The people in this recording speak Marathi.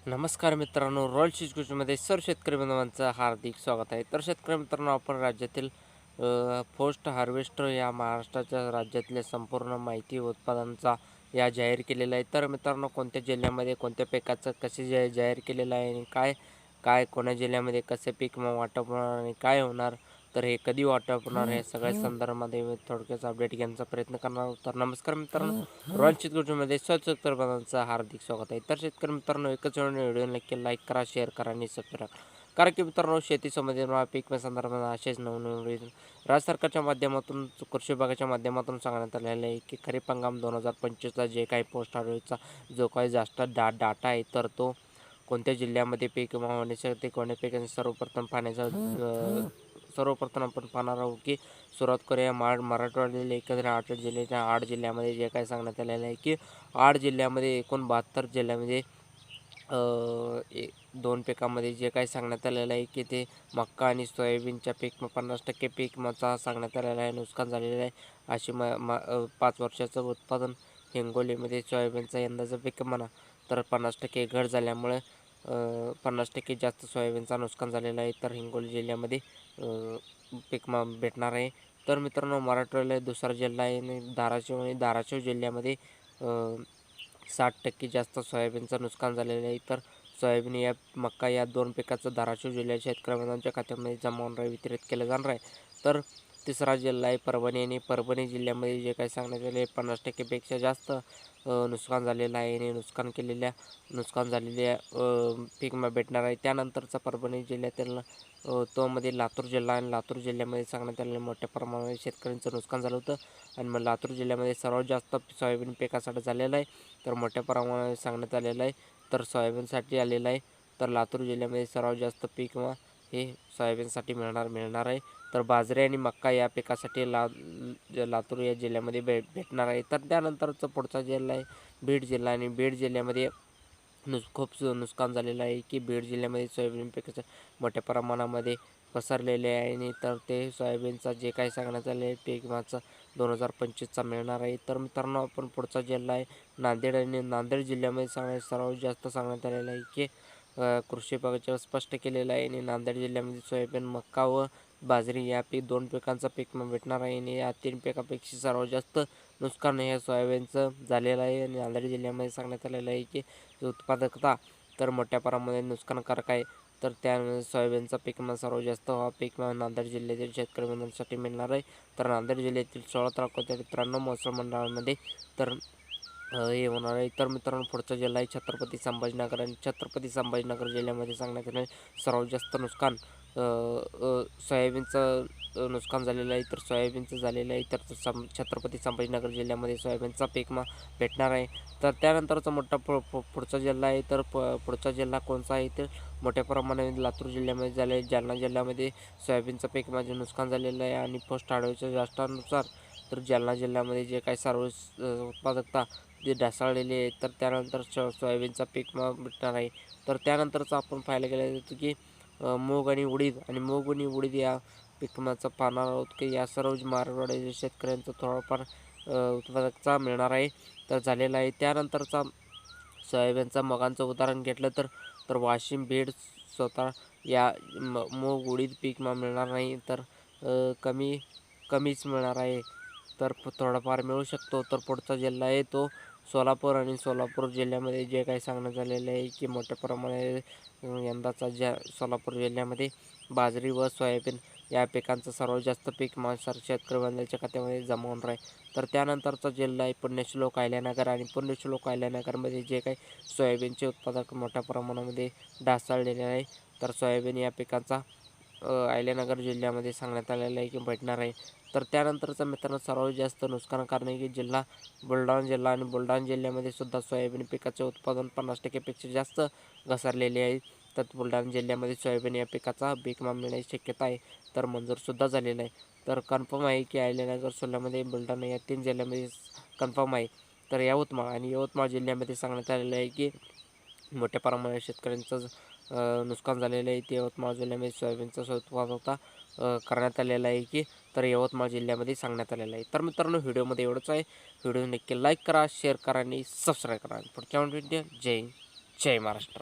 नमस्कार मित्रांनो, रॉयल शिजकुचमध्ये सर्व शेतकरी बांधवांचं हार्दिक स्वागत आहे. तर शेतकरी मित्रांनो, आपण राज्यातील पोस्ट हार्वेस्टर या महाराष्ट्राच्या राज्यातल्या संपूर्ण माहिती उत्पादनांचा या जाहीर केलेला आहे. तर मित्रांनो, कोणत्या जिल्ह्यामध्ये कोणत्या पिकाचं कसे जाहीर केलेलं आहे आणि काय काय कोण्या जिल्ह्यामध्ये कसे पीक वाटप होणार आणि काय होणार, तर हे कधी वाटप होणार, हे सगळ्या संदर्भामध्ये मी थोडक्यात अपडेट घेण्याचा प्रयत्न करणार आहोत. तर नमस्कार मित्रांनो, रॉयल शेतकऱ्यांमध्ये शेतकरी बांधवांचं हार्दिक स्वागत आहे. तर शेतकरी मित्रांनो, एकच व्हिडिओ नक्की लाईक करा, शेअर करा आणि सबस्क्राईब करा. कारण की मित्रांनो, शेती संबंधित पीक संदर्भात असेच नवनवीन राज्य सरकारच्या माध्यमातून कृषी विभागाच्या माध्यमातून सांगण्यात आलेलं आहे की खरीप हंगाम 2025चा जे काही पोस्ट हार्वेस्टचा जो काही जास्त डाटा आहे, तर तो कोणत्या जिल्ह्यामध्ये पीक विमा होण्यासाठी कोणत्या पिकांचे सर्वप्रथम पाण्याचा सर्वप्रथम आपण पाहणार आहोत की सुरुवात करूया मराठवाड्यातील एकंदरीत 8 जिल्ह्यामध्ये जे काय सांगण्यात आलेलं आहे की 8 जिल्ह्यामध्ये एकूण 72 जिल्ह्यामध्ये दोन पिकामध्ये जे काही सांगण्यात आलेलं आहे की ते मक्का आणि सोयाबीनच्या पीक 50% पीक मचा सांगण्यात आलेला आहे, नुकसान झालेलं आहे. अशी 5 वर्षाचं उत्पादन हिंगोलीमध्ये सोयाबीनचं यंदाचं पीक म्हणा तर 50% घट झाल्यामुळे 50% जास्त सोयाबीनचं नुकसान झालेलं आहे. तर हिंगोली जिल्ह्यामध्ये पीक भेटणार आहे. तर मित्रांनो, मराठवाड्याला दुसरा जिल्हा आहे आणि धाराशिव जिल्ह्यामध्ये 60% जास्त सोयाबीनचं नुकसान झालेलं आहे. तर सोयाबीन या मक्का या दोन पिकाचं धाराशिव जिल्ह्याच्या शेतकऱ्यांच्या खात्यामध्ये जमा होणार आहे, वितरित केलं जाणार आहे. तर तिसरा जिल्हा आहे परभणी आणि परभणी जिल्ह्यामध्ये जे काही सांगण्यात आले 50%पेक्षा जास्त नुकसान झालेलं आहे आणि नुकसान झालेल्या पीक भेटणार आहे. त्यानंतरचा परभणी जिल्ह्यातील तो मध्ये लातूर जिल्हा आणि लातूर जिल्ह्यामध्ये सांगण्यात आलेलं मोठ्या प्रमाणात शेतकऱ्यांचं नुकसान झालं होतं आणि मग लातूर जिल्ह्यामध्ये सर्वात जास्त सोयाबीन पिकासाठी झालेलं आहे. तर मोठ्या प्रमाणात सांगण्यात आलेलं आहे. तर सोयाबीनसाठी आलेलं आहे. तर लातूर जिल्ह्यामध्ये सर्वात जास्त पीक हे सोयाबीनसाठी मिळणार आहे. तर बाजरी आणि मक्का या पिकासाठी लातूर या जिल्ह्यामध्ये भेटणार आहे. तर त्यानंतरचा पुढचा जिल्हा आहे बीड जिल्हा आणि बीड जिल्ह्यामध्ये खूप नुकसान झालेलं आहे की बीड जिल्ह्यामध्ये सोयाबीन पिकाचं मोठ्या प्रमाणामध्ये पसरलेले आहे आणि तर ते सोयाबीनचा जे काही सांगण्यात आले आहे पीक विमाचा 2025चा मिळणार आहे. तर मित्रांनो, आपण पुढचा जिल्हा आहे नांदेड आणि नांदेड जिल्ह्यामध्ये सर्वात जास्त सांगण्यात आलेलं आहे की कृषी विभागाच्या स्पष्ट केलेलं आहे आणि नांदेड जिल्ह्यामध्ये सोयाबीन मक्का व बाजरी या दोन पिकांचा पीक भेटणार आहे आणि या 3 पिकापेक्षा सर्वात जास्त नुकसान हे सोयाबीनचं झालेलं आहे आणि नांदेड जिल्ह्यामध्ये सांगण्यात आलेलं आहे की उत्पादकता तर मोठ्या प्रमाणामध्ये नुकसानकारक आहे. तर त्या सोयाबीनचा पीक सर्वात जास्त पीक नांदेड जिल्ह्यातील शेतकरी बंधूंसाठी मिळणार आहे. तर नांदेड जिल्ह्यातील 16 तालुक्यातील 93 महसूल मंडळांमध्ये तर हे होणार आहे. तर मित्रांनो, पुढचा जिल्हा आहे छत्रपती संभाजीनगर आणि छत्रपती संभाजीनगर जिल्ह्यामध्ये सांगण्यात येणार सर्वात जास्त नुकसान सोयाबीनचं नुकसान झालेलं आहे. तर सोयाबीनचं झालेलं आहे. तर छत्रपती संभाजीनगर जिल्ह्यामध्ये सोयाबीनचा पीक भेटणार आहे. तर त्यानंतरचा मोठा पुढचा जिल्हा आहे. तर पुढचा जिल्हा कोणता आहे तर मोठ्या प्रमाणात लातूर जिल्ह्यामध्ये झालं आहे. जालना जिल्ह्यामध्ये सोयाबीनचं पीक नुकसान झालेलं आहे आणि पोस्ट हार्वेस्टच्या जास्तानुसार तर जालना जिल्ह्यामध्ये जे काही सर्व उत्पादकता जे ढासळलेली आहे तर त्यानंतर सोयाबीनचा पीक भेटणार आहे. तर त्यानंतरचं आपण पाहायला गेलं की मूग आणि उडीद या पिकाचं पाहणार आहोत की या सर्व मराठवाड्याच्या शेतकऱ्यांचं थोडंफार उत्पादकता मिळणार आहे तर झालेला आहे. त्यानंतरचा सोयाबीनचा मगांचं उदाहरण घेतलं तर वाशिम बीड स्वतः या मूग उडीद पीक मिळणार नाही तर कमीच मिळणार आहे. तर थोडाफार मिळू शकतो. तर पुढचा जिल्हा आहे तो सोलापूर आणि सोलापूर जिल्ह्यामध्ये जे काही सांगण्यात आलेलं आहे की मोठ्या प्रमाणात यंदाचा सोलापूर जिल्ह्यामध्ये बाजरी व सोयाबीन या पिकांचं सर्वात जास्त पीक शेतकरी बांधवांच्या खात्यामध्ये जमा होणार आहे. तर त्यानंतरचा जिल्हा आहे पुण्यश्लोक अहिल्यानगर आणि पुण्यश्लोक अहिल्यानगरमध्ये जे काही सोयाबीनचे उत्पादक मोठ्या प्रमाणामध्ये ढासळलेले आहे. तर सोयाबीन या पिकांचा अहिल्यानगर जिल्ह्यामध्ये सांगण्यात आलेलं आहे की भेटणार आहे. तर त्यानंतरचा मित्रांनो, सर्वात जास्त नुकसान करणारी जिल्हा बुलढाणा जिल्हा आणि बुलढाणा जिल्ह्यामध्ये सुद्धा सोयाबीन पिकाचे उत्पादन 50%पेक्षा जास्त घसरलेले आहे. तर बुलढाणा जिल्ह्यामध्ये सोयाबीन या पिकाचा पीक मिळण्याची शक्यता आहे तर मंजूरसुद्धा झालेलं आहे. तर कन्फर्म आहे की अहिल्यानगर सोलामध्ये बुलढाणा या 3 जिल्ह्यामध्ये कन्फर्म आहे. तर यवतमाळ जिल्ह्यामध्ये सांगण्यात आलेलं आहे की मोठ्या प्रमाणात शेतकऱ्यांचं नुकसान झालेलं आहे. ते यवतमाळ जिल्ह्यामध्ये सोयाबीनचा उत्पादकता करण्यात आलेला आहे की तर यवतमाळ जिल्ह्यामध्ये सांगण्यात आलेलं आहे. तर मित्रांनो, व्हिडिओमध्ये एवढंच आहे. व्हिडिओ नक्की लाईक करा, शेअर करा आणि सबस्क्राईब करा. पुढच्या व्हिडिओ जय महाराष्ट्र.